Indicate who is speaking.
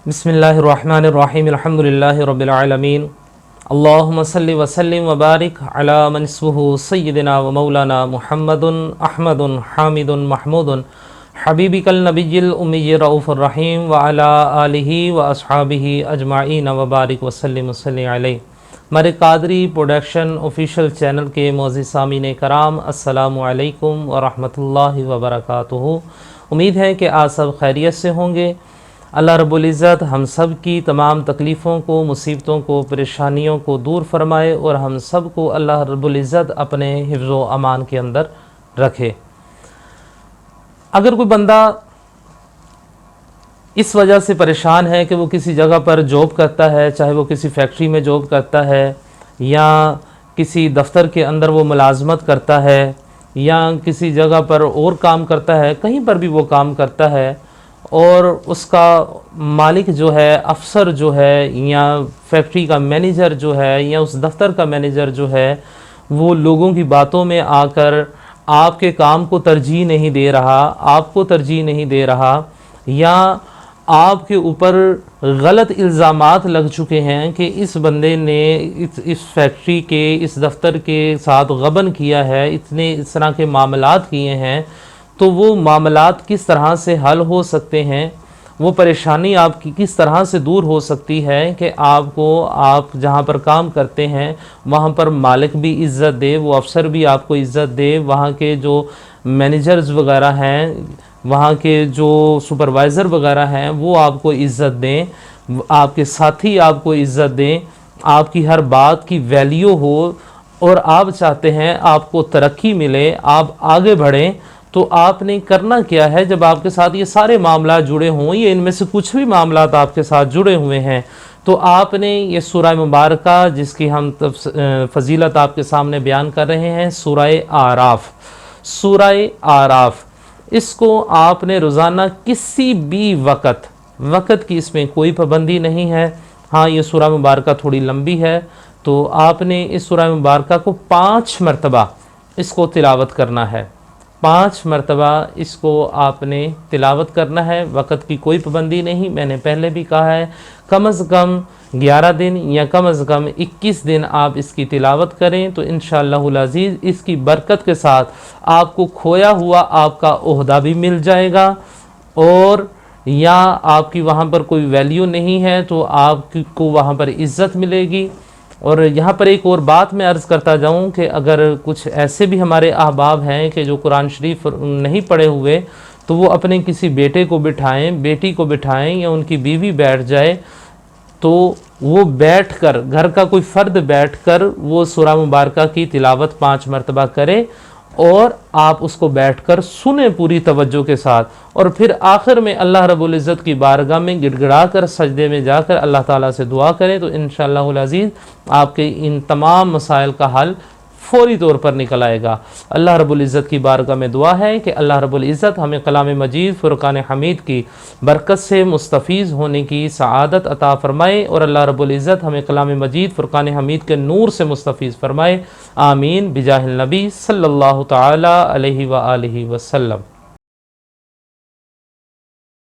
Speaker 1: بسم اللہ الرحمن الرحیم الحمدللہ رب العالمین اللہم صلی وسلم وبارک علی من اسمہ سیدنا و مولانا محمد احمد حامد محمود حبیبک النبی الامی رؤوف الرحیم وعلی آلہ و اصحابہ اجمعین وبارک وسلم وصلی علیہ۔ ہمارے قادری پروڈکشن آفیشیل چینل کے معزز سامعین کرام، السلام علیکم ورحمۃ اللہ وبرکاتہ۔ امید ہے کہ آپ سب خیریت سے ہوں گے۔ اللہ رب العزت ہم سب کی تمام تکلیفوں کو، مصیبتوں کو، پریشانیوں کو دور فرمائے اور ہم سب کو اللہ رب العزت اپنے حفظ و امان کے اندر رکھے۔ اگر کوئی بندہ اس وجہ سے پریشان ہے کہ وہ کسی جگہ پر جاب کرتا ہے، چاہے وہ کسی فیکٹری میں جاب کرتا ہے یا کسی دفتر کے اندر وہ ملازمت کرتا ہے یا کسی جگہ پر اور کام کرتا ہے، کہیں پر بھی وہ کام کرتا ہے اور اس کا مالک جو ہے، افسر جو ہے یا فیکٹری کا مینیجر جو ہے یا اس دفتر کا مینیجر جو ہے، وہ لوگوں کی باتوں میں آ کر آپ کے کام کو ترجیح نہیں دے رہا، آپ کو ترجیح نہیں دے رہا، یا آپ کے اوپر غلط الزامات لگ چکے ہیں کہ اس بندے نے اس فیکٹری کے، اس دفتر کے ساتھ غبن کیا ہے، اتنے اس طرح کے معاملات کیے ہیں، تو وہ معاملات کس طرح سے حل ہو سکتے ہیں، وہ پریشانی آپ کی کس طرح سے دور ہو سکتی ہے کہ آپ جہاں پر کام کرتے ہیں وہاں پر مالک بھی عزت دے، وہ افسر بھی آپ کو عزت دے، وہاں کے جو مینیجرز وغیرہ ہیں، وہاں کے جو سپروائزر وغیرہ ہیں وہ آپ کو عزت دیں، آپ کے ساتھی آپ کو عزت دیں، آپ کی ہر بات کی ویلیو ہو اور آپ چاہتے ہیں آپ کو ترقی ملے، آپ آگے بڑھیں، تو آپ نے کرنا کیا ہے؟ جب آپ کے ساتھ یہ سارے معاملات جڑے ہوں، یہ ان میں سے کچھ بھی معاملات آپ کے ساتھ جڑے ہوئے ہیں، تو آپ نے یہ سورہ مبارکہ جس کی ہم فضیلت آپ کے سامنے بیان کر رہے ہیں، سورہ اعراف، اس کو آپ نے روزانہ کسی بھی وقت کی اس میں کوئی پابندی نہیں ہے۔ ہاں، یہ سورہ مبارکہ تھوڑی لمبی ہے، تو آپ نے اس سورہ مبارکہ کو 5 مرتبہ اس کو تلاوت کرنا ہے، 5 مرتبہ اس کو آپ نے تلاوت کرنا ہے۔ وقت کی کوئی پابندی نہیں، میں نے پہلے بھی کہا ہے، کم از کم 11 دن یا کم از کم 21 دن آپ اس کی تلاوت کریں تو انشاءاللہ العزیز اس کی برکت کے ساتھ آپ کو کھویا ہوا آپ کا عہدہ بھی مل جائے گا، اور یا آپ کی وہاں پر کوئی ویلیو نہیں ہے تو آپ کو وہاں پر عزت ملے گی۔ اور یہاں پر ایک اور بات میں عرض کرتا جاؤں کہ اگر کچھ ایسے بھی ہمارے احباب ہیں کہ جو قرآن شریف نہیں پڑھے ہوئے، تو وہ اپنے کسی بیٹے کو بٹھائیں، بیٹی کو بٹھائیں یا ان کی بیوی بیٹھ جائے، تو وہ بیٹھ کر، گھر کا کوئی فرد بیٹھ کر وہ سورہ مبارکہ کی تلاوت 5 مرتبہ کرے، اور آپ اس کو بیٹھ کر سنیں پوری توجہ کے ساتھ، اور پھر آخر میں اللہ رب العزت کی بارگاہ میں گڑ گڑا کر سجدے میں جا کر اللہ تعالیٰ سے دعا کریں، تو انشاءاللہ العزیز آپ کے ان تمام مسائل کا حل فوری طور پر نکل آئے گا۔ اللہ رب العزت کی بارگاہ میں دعا ہے کہ اللہ رب العزت ہمیں کلام مجید فرقان حمید کی برکت سے مستفیض ہونے کی سعادت عطا فرمائے، اور اللہ رب العزت ہمیں کلام مجید فرقان حمید کے نور سے مستفیض فرمائے، آمین بجاہ النبی صلی اللہ تعالی علیہ وآلہ وسلم۔